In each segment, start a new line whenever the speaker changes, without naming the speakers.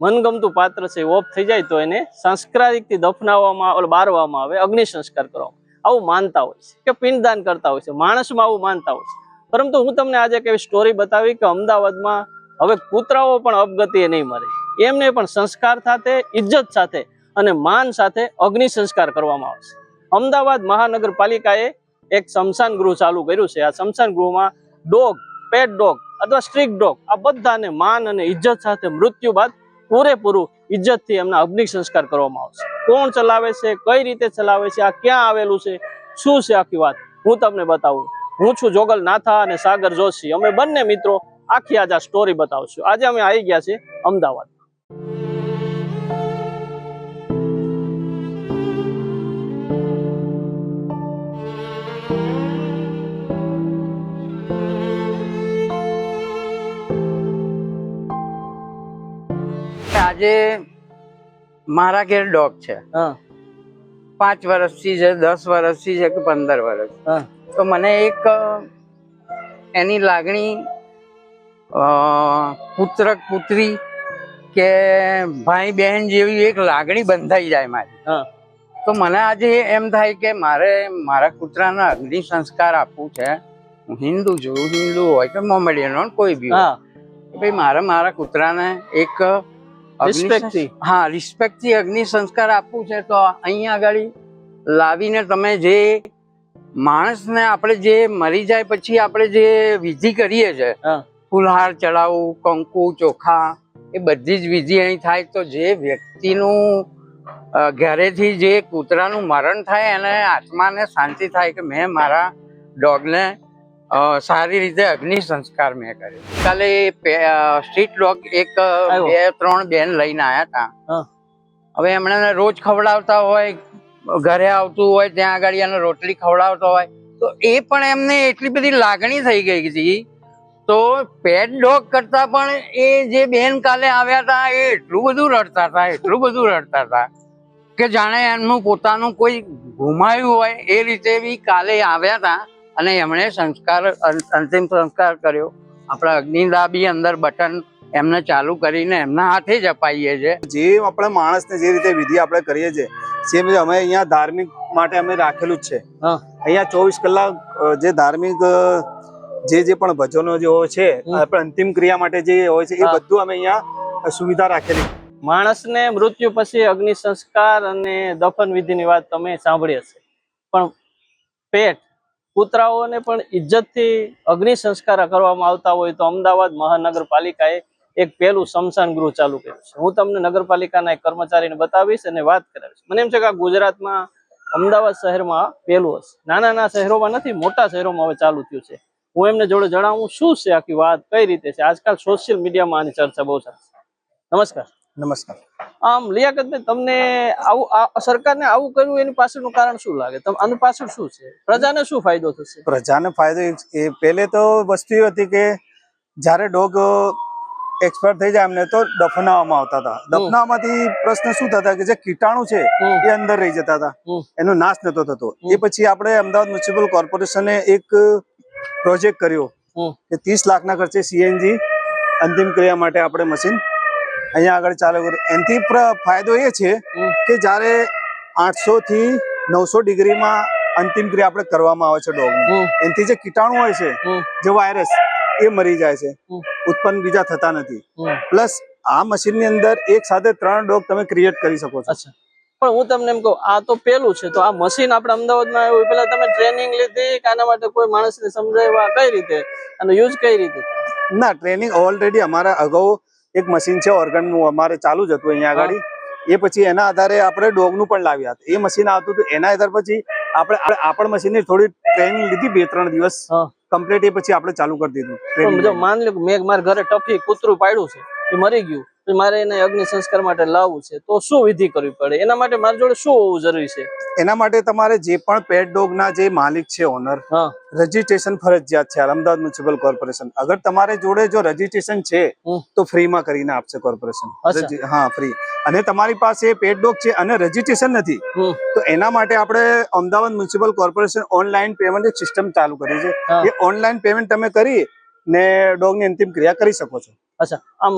મનગમતું પાત્ર છે ઓફ થઈ જાય તો એને સંસ્કારિકથી દફનાવવામાં બારવામાં આવે, અગ્નિ સંસ્કાર કરવામાં આવું માનતા હોય છે કે પિંડદાન કરતા હોય છે, માણસમાં આવું માનતા હોય છે। પરંતુ હું તમને આજે એક એવી સ્ટોરી બતાવી કે અમદાવાદમાં હવે કૂતરાઓ પણ અપગતિએ નહીં મરે, એમને પણ સંસ્કાર સાથે, ઇજ્જત સાથે અને માન સાથે અગ્નિ સંસ્કાર કરવામાં આવશે। અમદાવાદ મહાનગરપાલિકાએ એક સ્મશાન ગૃહ ચાલુ કર્યું છે। આ સ્મશાન ગૃહમાં ડોગ, પેટ ડોગ અથવા સ્ટ્રીટ ડોગ આ બધાને માન અને ઇજ્જત સાથે મૃત્યુ બાદ પૂરેપૂરું ઇજ્જતથી એમના અગ્નિ સંસ્કાર કરવામાં આવશે। કોણ ચલાવે છે, કઈ રીતે ચલાવે છે, આ ક્યાં આવેલું છે, શું છે આખી વાત હું તમને બતાવું। હું છું જોગલ નાથા અને સાગર જોશી, અમે બંને મિત્રો આખી આજે આ સ્ટોરી બતાવશું। આજે અમે આવી ગયા છે અમદાવાદ।
આજે મારા ઘેર ડોગ છે, 5 વર્ષથી છે, 10 વર્ષથી છે કે 15 વર્ષ। તો મને એક એની લાગણી પુત્ર પુત્રી કે ભાઈ બહેન જેવી એક લાગણી બંધાઈ જાય મારી। તો મને આજે એમ થાય કે મારે મારા કૂતરાના અગ્નિ સંસ્કાર આપવું છે। હું હિન્દુ છું, હિન્દુ હોય કે મોમેડિયન હોય કોઈ બી હોય, ભાઈ મારે મારા કૂતરાને એક રિસ્પેક્ટ થી અગ્નિ સંસ્કાર આપવું છે। તો અહીંયા આગળ લાવીને તમે જે માણસને આપણે જે મરી જાય પછી આપણે જે વિધિ કરીએ છીએ, ફૂલહાર ચડાવવું, કંકુ ચોખા, એ બધી જ વિધિ અહીં થાય। તો જે વ્યક્તિનું ઘરેથી જે કૂતરાનું મરણ થાય એને આત્માને શાંતિ થાય કે મેં મારા ડોગને સારી રીતે અગ્નિ સંસ્કાર મેં કર્યો। કાલે સ્ટ્રીટ ડોગ એક 2-3 બેન લઈને આવ્યા હતા। હવે એમણે રોજ ખવડાવતા હોય, ઘરે આવતું હોય ત્યાં આગળ એને રોટલી ખવડાવતો હોય, તો એ પણ એમને એટલી બધી લાગણી થઈ ગઈ હતી। તો પેટ ડોગ કરતા પણ એ જે બેન કાલે આવ્યા હતા એ એટલું બધું રડતા હતા, એટલું બધું રડતા હતા કે જાણે એમનું પોતાનું કોઈ ગુમાયું હોય એ રીતે બી કાલે આવ્યા હતા। અને એમણે સંસ્કાર, અંતિમ સંસ્કાર કર્યો। આપણા અગ્નિદા બી અંદર બટન એમને ચાલુ કરીને એમના હાથે જ અપાઈએ છીએ।
જે આપણા માણસને જે રીતે વિધિ આપણે કરીએ છીએ સેમ અમે અહીંયા ધાર્મિક માટે અમે રાખેલું જ છે। અહીંયા 24 કલાક જે ધાર્મિક જે પણ ભજનો જે હોય છે, આપણે અંતિમ ક્રિયા માટે જે હોય છે એ બધું અમે અહીંયા સુવિધા રાખેલી।
માણસને મૃત્યુ પછી અગ્નિ સંસ્કાર અને દફન વિધિની વાત તમે સાંભળી હશે, પણ પેટ કૂતરાઓને પણ ઇજ્જતથી અગ્નિ સંસ્કાર કરવામાં આવતા હોય તો અમદાવાદ મહાનગરપાલિકાએ એક પહેલું સ્મશાન ગૃહ ચાલુ કર્યું છે। હું તમને નગરપાલિકાના એક કર્મચારીને બતાવીશ અને વાત કરાવીશ। મને એમ છે કે આ ગુજરાતમાં અમદાવાદ શહેરમાં પહેલું હશે, નાના નાના શહેરોમાં નથી, મોટા શહેરોમાં હવે ચાલુ થયું છે। હું એમને જોડે જણાવું શું છે આખી વાત, કઈ રીતે છે। આજકાલ સોશિયલ મીડિયામાં આની ચર્ચા બહુ ચાલે છે। નમસ્કાર।
નમસ્કાર।
આમ લિયાકતભાઈ, તમને આવું સરકારને આવું કર્યું એની પાછળનું કારણ શું લાગે? આનું પાછળ શું છે? પ્રજાને શું ફાયદો થશે?
પ્રજાને ફાયદો એ પહેલે તો વસ્તુ એ હતી કે જ્યારે ડોગ એક્સપાયર થઈ જાય એમને તો દફનાવવામાં આવતા હતા। દફનાવવામાંથી પ્રશ્ન શું થતા કે જે કીટાણુ છે એ અંદર રહી જતા હતા, એનો નાશ નતો થતો। એ પછી આપણે અમદાવાદ મ્યુનિસિપલ કોર્પોરેશને એક પ્રોજેક્ટ કર્યો કે 30 લાખના ખર્ચે સીએનજી અંતિમ ક્રિયા માટે આપણે મશીન અહીંયા આગળ ચાલુ કર્યું। એનાથી ફાયદો એ છે કે જ્યારે 800 થી 900 ડિગ્રીમાં અંતિમ ક્રિયા આપણે કરવામાં આવે છે ડોગની, એનાથી જે કીટાણુ હોય છે, જે વાયરસ, એ મરી જાય છે, ઉત્પન્ન બીજા થતા નથી। પ્લસ આ મશીનની અંદર એક સાથે 3 ડોગ તમે ક્રિએટ કરી શકો છો।
પણ હું તમને એમ કહું, આ તો પેલું છે, તો આ મશીન આપણે અમદાવાદમાં આવ્યું પેલા તમે ટ્રેનિંગ લીધી કે આના માટે કોઈ માણસને સમજાવ્યા, કઈ રીતે આનો યુઝ કઈ રીતે?
ના, ટ્રેનિંગ ઓલરેડી અમારા અગાઉ એક મશીન છે ઓર્ગનનું અમારે ચાલુ જ હતું અહીંયા આગળ। એ પછી એના આધારે આપણે ડોગનું પણ લાવ્યા હતા। એ મશીન આવતું હતું એના આધાર પછી આપણે મશીનની થોડી ટ્રેનિંગ લીધી 2-3 દિવસ કમ્પ્લીટ, એ પછી આપણે ચાલુ કરી દીધું।
જો માન લો મેં મારા ઘરે ટફી કૂતરું પાડ્યું છે, એ મરી ગયું, મારે એને અગ્નિ સંસ્કાર માટે લાવવું છે, તો શું વિધિ કરવી પડે? એના માટે મારી જોડે શું હોવું જરૂરી છે?
એના માટે તમારે જે પણ પેટ ડોગના જે માલિક છે, ઓનર, રજીસ્ટ્રેશન ફરજિયાત છે અમદાવાદ મ્યુનિસિપલ કોર્પોરેશન। અગર તમારે જોડે જો રજીસ્ટ્રેશન છે તો ફ્રીમાં કરીને આપશે કોર્પોરેશન। હા, ફ્રી। અને તમારી પાસે પેટ ડોગ છે અને રજીસ્ટ્રેશન નથી તો એના માટે આપણે Ahmedabad municipal corporation online payment system ચાલુ કરી છે। એ ઓનલાઈન પેમેન્ટ તમે કરી ને ડોગની અંતિમ ક્રિયા કરી શકો છો।
અચ્છા, આમ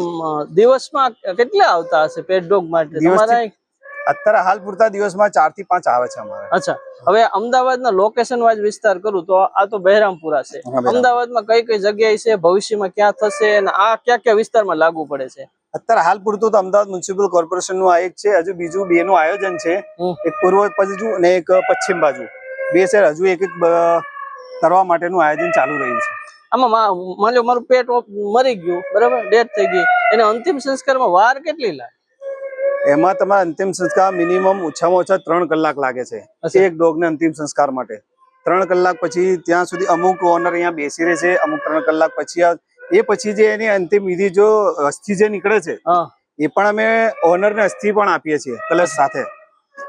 દિવસમાં કેટલા આવતા હશે પેટ ડોગ માટે
દિવસથી-
તમારા અહીં?
અત્યારે હાલ પૂરતા દિવસમાં 4 થી 5 આવે છે અમારે.
અચ્છા, હવે અમદાવાદના લોકેશન વાઇઝ વિસ્તાર કરું તો આ તો બહેરામપુરા છે.
હા, બહેરામપુરા.
અમદાવાદમાં કઈ કઈ જગ્યાએ છે, ભવિષ્યમાં ક્યાં થશે અને આ કયા કયા વિસ્તારમાં લાગુ પડે છે?
અત્યારે હાલ પૂરતું તો અમદાવાદ મ્યુનિસિપલ કોર્પોરેશન નું આ એક છે. હજુ બીજું 2 નું આયોજન છે. એક પૂર્વ બાજુ અને એક પશ્ચિમ બાજુ. 2 છે, હજુ એક કરવા માટેનું આયોજન ચાલુ રહ્યું છે.
આમાં માન લો મારું પેટ મરી ગયું, બરાબર, ડેથ થઈ ગઈ, એને અંતિમ સંસ્કારમાં વાર કેટલી લાગે?
એમાં તમારા અંતિમ સંસ્કાર મિનિમમ ઓછામાં ઓછા 3 કલાક લાગે છે એક ડોગ ને અંતિમ સંસ્કાર માટે. 3 કલાક પછી ત્યાં સુધી અમુક ઓનર અહીંયા બેસી રહે છે, અમુક 3 કલાક પછી એ પછી જે એની અંતિમ વિધિ જો અસ્થિ જે નીકળે છે એ પણ અમે ઓનર ને અસ્થિ પણ આપીએ છીએ કલશ સાથે.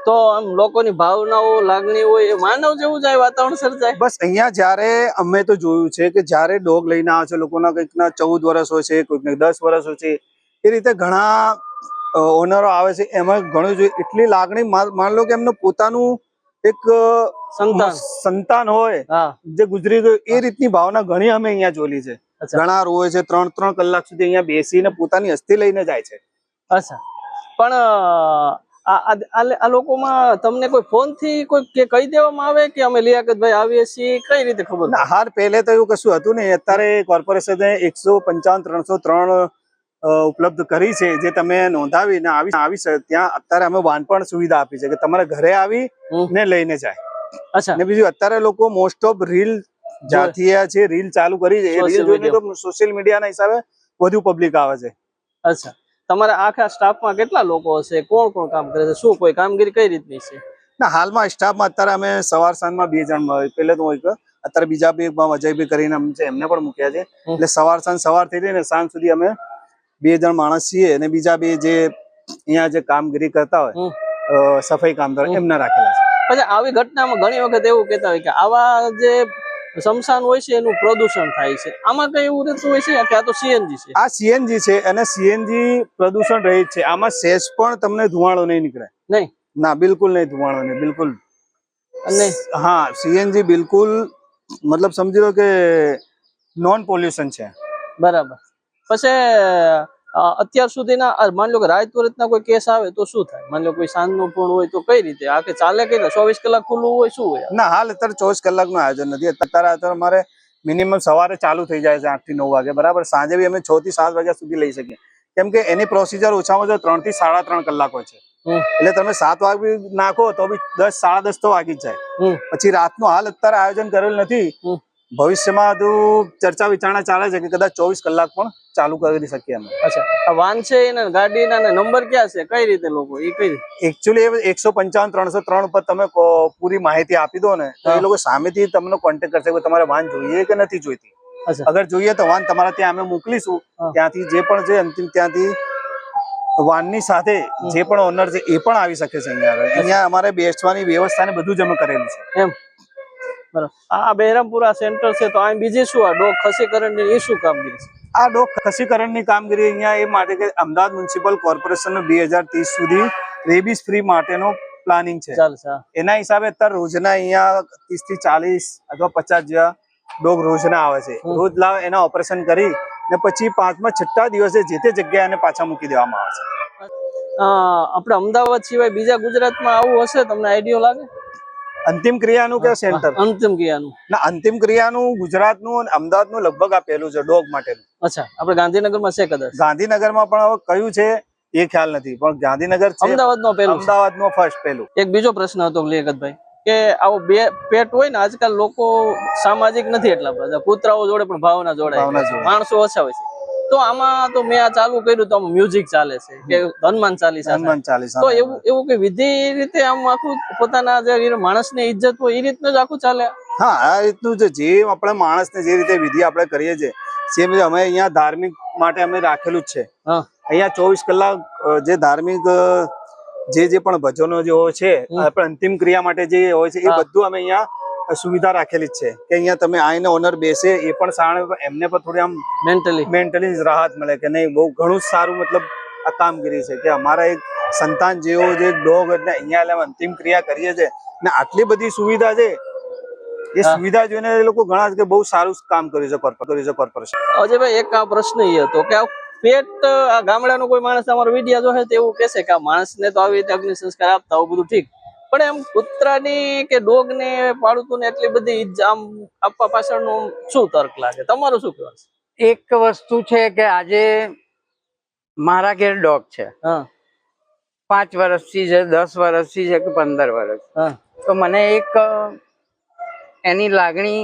તો આમ લોકોની ભાવનાઓ લાગણી હોય એ માનવ જેવું જાય વાતાવરણ સર્જાય.
બસ અહીંયા જ્યારે અમે તો જોયું છે કે જ્યારે ડોગ લઈને આવે છે લોકોના કંઈકના 14 વર્ષ હોય છે, કોઈકને 10 વર્ષ હોય છે, એ રીતે ઘણા ઓનરો આવે છે. એમાં ઘણું જોઈએ એટલી લાગણી, માન લો કે એમનું પોતાનું એક સંતાન હોય જે ગુજરી ગયું, એ રીતની ભાવના ઘણી અમે અહીંયા જોઈ છે. ઘણા રોવે છે, 3 કલાક સુધી અહીંયા બેસીને પોતાની અસ્થિ લઈને જાય છે.
અચ્છા, પણ આ લોકોમાં તમને કોઈ ફોન થી કોઈ કહી દેવામાં આવે કે અમે લિયાકતભાઈ આવીએ છીએ, કઈ રીતે ખબર?
હાર પહેલે તો એવું કશું હતું નહીં. અત્યારે કોર્પોરેશને 155-303 ઉપલબ્ધ કરી છે, જે તમે નોંધાવીને આવી ત્યાં અત્યારે અમે વાન પણ સુવિધા આપી છે કે તમારે ઘરે આવી ને લઈને જાય.
અચ્છા,
ને બીજું અત્યારે લોકો મોસ્ટ ઓફ રીલ જાથી છે, રીલ ચાલુ કરી છે. એ રીલ જોઈને તો સોશિયલ મીડિયાના હિસાબે વધુ પબ્લિક આવે છે.
અચ્છા, તમારા આખા સ્ટાફમાં કેટલા લોકો હશે? કોણ કોણ કામ કરે છે? શું કોઈ કામગીરી કઈ રીતની છે?
ના, હાલમાં સ્ટાફમાં અત્યારે અમે સવાર સાંજમાં 2 જણ, પહેલે તો હોય અત્યારે બીજા બી અજયભાઈ કરીને એમને પણ મૂક્યા છે. એટલે સવાર થઈ રહીને સાંજ સુધી અમે 2 જણ માણસ છીએ અને બીજા 2 જે અહીંયા જે કામગીરી કરતા હોય સફાઈ કામદાર એમને રાખેલા છે.
પછી આવી ઘટનામાં ઘણી વખત એવું કહેતા હોય કે આવા જે સ્મશાન હોય છે એનું પ્રદૂષણ થાય છે, આમાં કઈ એવું રહેતું હોય છે કે આ તો સીએનજી છે?
આ સીએનજી છે અને સીએનજી પ્રદૂષણ રહિત છે. આમાં સેજ પણ તમને ધુવાળો નહીં નીકળે. નહીં, ના, બિલકુલ નહીં ધુવાળો નહીં, બિલકુલ. અને હા, સીએનજી બિલકુલ મતલબ સમજી લો કે નોન પોલ્યુશન છે. બરાબર.
પછી અત્યાર સુધીના માન લો કે રાત વરતના કોઈ કેસ આવે તો શું થાય? માન લો કોઈ સાંજનો ફોન હોય તો કઈ રીતે આ કે ચાલે? કે 24 કલાક ખુલ્લું હોય, શું હોય?
ના, હાલ અત્યારે 24 કલાકનું આયોજન નથી. અત્યારે અમારે મિનિમમ સવારે ચાલુ થઈ જાય છે 8 થી 9 વાગે, બરાબર. સાંજે બી અમે 6 થી 7 વાગ્યા સુધી લઈ શકીએ, કેમ કે એની પ્રોસિજર ઓછામાં ઓછા 3 થી 3.5 કલાક હોય છે. એટલે તમે 7 વાગે નાખો તો બી 10, 10:30 તો વાગી જ જાય. પછી રાતનું હાલ અત્યારે આયોજન કરેલ નથી. ભવિષ્યમાં તો ચર્ચા વિચારણા ચાલે છે કે કદાચ 24 કલાક પણ ચાલુ કરી શકીએ અમે.
અચ્છા, આ વાન છે એના ગાડીના નંબર ક્યાં છે? કઈ રીતે લોકો એ કઈ
એકચ્યુઅલી 155-303 પર તમે પૂરી માહિતી આપી દો ને તો એ લોકો સામેથી તમને કોન્ટેક્ટ કરશે કે તમારે વાન જોઈએ કે નથી જોઈતી. અગર જોઈએ તો વાન તમારા ત્યાં અમે મોકલીશું. ત્યાંથી જે પણ છે અંતિમ ત્યાંથી વાનની સાથે જે પણ ઓનર છે એ પણ આવી શકે છે. અહીંયા અમારે બેસવાની વ્યવસ્થા ને બધું જ અમે કરેલું છે.
એમ, બરાબર. આ બહેરામપુરા સેન્ટર છે તો આ બીજી શું આ ડોગ ખસીકરણ ની શું કામગીરી છે?
આ ડોગ ખસીકરણની કામગીરી અહીંયા એ માટે કે અમદાવાદ મ્યુનિસિપલ કોર્પોરેશન 2030 સુધી રેબીઝ ફ્રી માટેનો પ્લાનિંગ છે. એના હિસાબે અત્યારે રોજના અહીંયા 30 થી 40 અથવા 50 જેવા ડોગ રોજના આવે છે. રોજ લાવે એના ઓપરેશન કરી ને પછી 5મા 6ઠા દિવસે જે તે જગ્યાએ એને પાછા મૂકી દેવામાં આવે છે.
આપણે અમદાવાદ સિવાય બીજા ગુજરાતમાં આવું હશે? તમને આઈડિયા લાગે?
અંતિમ ક્રિયાનું કે સેન્ટર?
અંતિમ ક્રિયાનું
ના, અંતિમ ક્રિયાનું ગુજરાતનું અને અમદાવાદનું લગભગ આ પહેલું છે ડોગ માટેનું.
અચ્છા, આપણે ગાંધીનગરમાં છે કદાચ?
ગાંધીનગરમાં પણ હવે કયું છે એ ખ્યાલ નથી, પણ ગાંધીનગર છે. અમદાવાદનો ફર્સ્ટ પહેલું. એક બીજો પ્રશ્ન હતો લિયાકતભાઈ કે આવો બે પેટ હોય ને, આજકાલ લોકો સામાજિક નથી એટલા બધા, કૂતરાઓ જોડે પણ ભાવના જોડાય, માણસો ઓછા હોય છે. તો આમાં તો મેં આ ચાલુ કર્યું તો આમાં મ્યુઝિક ચાલે છે કે હનુમાન ચાલીસા, તો એવું કે વિધિ રીતે આમ આખું પોતાના જે માણસની ઇજ્જત હોય એ રીતનું જ આખું ચાલે? હા, આ રીતનું જે આપણે માણસને જે રીતે વિધિ આપણે કરીએ છીએ સેમ અમે અહીંયા ધાર્મિક માટે અમે રાખેલું જ છે. અહીંયા 24 કલાક જે ધાર્મિક જે પણ ભજનો જે હોય છે, આપણે અંતિમ ક્રિયા માટે જે હોય છે એ બધું અમે અહીંયા સુવિધા રાખેલી જ છે કે અહીંયા તમે આવીને ઓનર બેસે એ પણ સારું, એમને પણ થોડી આમ મેન્ટલી રાહત મળે કે નહીં, બહુ ઘણું સારું મતલબ આ કામગીરી છે કે અમારા એક સંતાન જેવો જે ડોગ એટલે અહીંયા અંતિમ ક્રિયા કરીએ છીએ ને આટલી બધી સુવિધા છે. એ સુવિધા જોઈને એ લોકો ઘણા કે બહુ સારું કામ કર્યું છે કોર્પોરેશન.
અજયભાઈ, એક આ પ્રશ્ન એ હતો કે પેટ આ ગામડાનો કોઈ માણસ અમારો વિડીયો જોશે તો એવું કહેશે કે આ માણસને તો આવી રીતે અગ્નિ સંસ્કાર આપતા આવું બધું ઠીક, પણ એમ કૂતરાની કે ડોગને પાળતું ને એટલી બધી આમ આપવા પાછળનું શું તર્ક લાગે? તમારું શું કહેવાનું છે?
એક વસ્તુ છે કે આજે મારા ઘેર ડોગ છે,
હા
5 વર્ષથી છે, 10 વર્ષથી છે કે 15 વર્ષ,
હા
તો મને એક એની લાગણી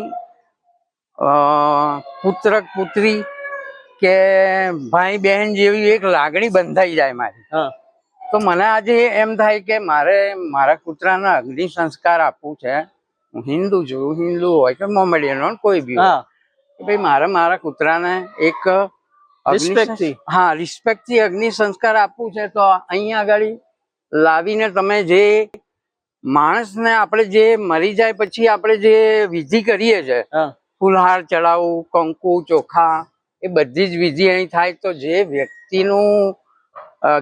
પુત્ર પુત્રી કે ભાઈ બહેન જેવી એક લાગણી બંધાઈ જાય મારી.
હા
તો મને આજે એમ થાય કે મારે મારા કૂતરાને અગ્નિ સંસ્કાર આપવું છે. હું હિન્દુ છું, હિન્દુ હોય કે મોમેડિયન હોય કોઈ બી હોય,
હા
કે ભાઈ મારે મારા કૂતરાને એક
Respect થી.
રિસ્પેક્ટ થી અગ્નિ સંસ્કાર આપવું છે. તો અહીંયા આગળ લાવીને તમે જે માણસને આપણે જે મરી જાય પછી આપણે જે વિધિ કરીએ છીએ,
હા
ફૂલહાર ચડાવવું, કંકુ ચોખા, એ બધી જ વિધિ અહીં થાય. તો જે વ્યક્તિનું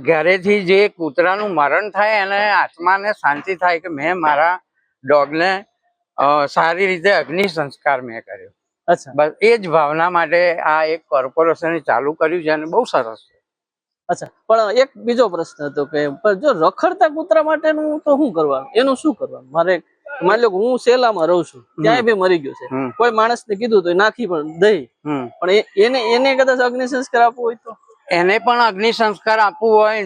ઘરેથી જે કૂતરાનું મરણ થાય એને આત્માને શાંતિ થાય કે મેં મારા ડોગને સારી રીતે અગ્નિ સંસ્કાર મેં કર્યો.
અચ્છા
બસ એ જ ભાવના માટે આ એક કોર્પોરેશને ચાલુ કર્યું છે અને બહુ સરસ છે.
અચ્છા, પણ એક બીજો પ્રશ્ન હતો કે પણ જો રખડતા કૂતરા માટેનું તો શું કરવાનું? એનું શું કરવાનું? મારે માની લો કે હું સેલામાં રહું છું, ત્યાં બી મરી ગયો છે, કોઈ માણસને કીધું તો નાખી પણ દઈ, પણ એને કદાચ અગ્નિ સંસ્કાર આપવું હોય તો
એને પણ અગ્નિ સંસ્કાર આપવું હોય,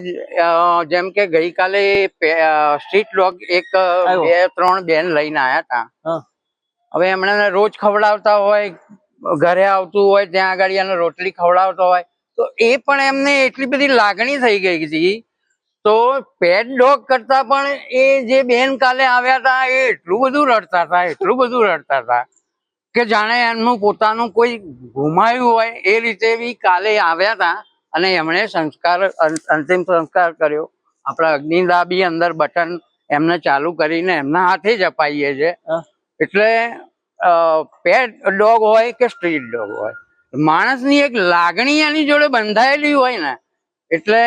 જેમ કે ગઈકાલે સ્ટ્રીટ ડોગ એક 2-3 બેન લઈને આવ્યા હતા.
હા
હવે એમણે રોજ ખવડાવતા હોય, ઘરે આવતું હોય ત્યાં આગળ એને રોટલી ખવડાવતો હોય, તો એ પણ એમને એટલી બધી લાગણી થઈ ગઈ હતી. તો પેટ ડોગ કરતા પણ એ જે બેન કાલે આવ્યા હતા એ એટલું બધું રડતા હતા, એટલું બધું રડતા હતા કે જાણે એમનું પોતાનું કોઈ ગુમાયું હોય એ રીતે બી કાલે આવ્યા હતા. અને એમણે સંસ્કાર અંતિમ સંસ્કાર કર્યો. આપણા અગ્નિદા બી અંદર બટન એમને ચાલુ કરીને એમના હાથે જ અપાઈએ છે. એટલે પેટ ડોગ હોય કે સ્ટ્રીટ ડોગ હોય, માણસની એક લાગણી એની જોડે બંધાયેલી હોય ને, એટલે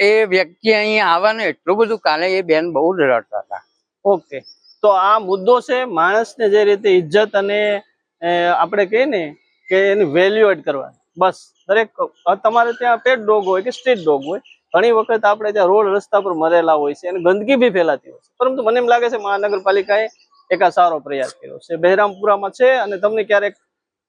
એ વ્યક્તિ અહીં આવે ને એટલું બધું. કાલે એ બેન બહુ જ રડતા હતા.
ઓકે, તો આ મુદ્દો છે માણસને જે રીતે ઇજ્જત અને આપણે કહીએ ને કે એની વેલ્યુ એડ કરવાની. બસ દરેક તમારે ત્યાં પેટ ડોગ હોય કે સ્ટ્રીટ ડોગ હોય, ઘણી વખત આપણે ત્યાં રોડ રસ્તા પર મરેલા હોય છે અને ગંદકી બી ફેલાતી હોય છે, પરંતુ મને એમ લાગે છે મહાનગરપાલિકાએ એક આ સારો પ્રયાસ કર્યો છે. બહેરામપુરામાં છે, અને તમને ક્યારેક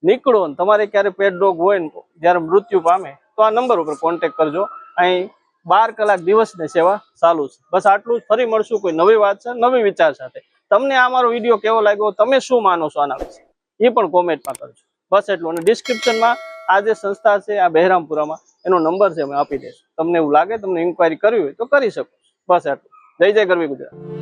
નીકળો ને તમારે ક્યારેક પેટ ડોગ હોય ને જયારે મૃત્યુ પામે તો આ નંબર ઉપર કોન્ટેક્ટ કરજો. અહીં 12 કલાક દિવસની સેવા ચાલુ છે. બસ આટલું જ. ફરી મળશું કોઈ નવી વાત છે, નવી વિચાર સાથે. તમને આ મારો વિડીયો કેવો લાગ્યો, તમે શું માનો છો આના વિશે, એ પણ કોમેન્ટમાં કરજો. બસ એટલું. અને ડિસ્ક્રિપ્શનમાં આ જે સંસ્થા છે આ બહેરામપુરામાં એનો નંબર છે, અમે આપી દઈશું. તમને એવું લાગે, તમને ઇન્ક્વાયરી કરવી હોય તો કરી શકો. બસ એટલું. જય જય ગરવી ગુજરાત.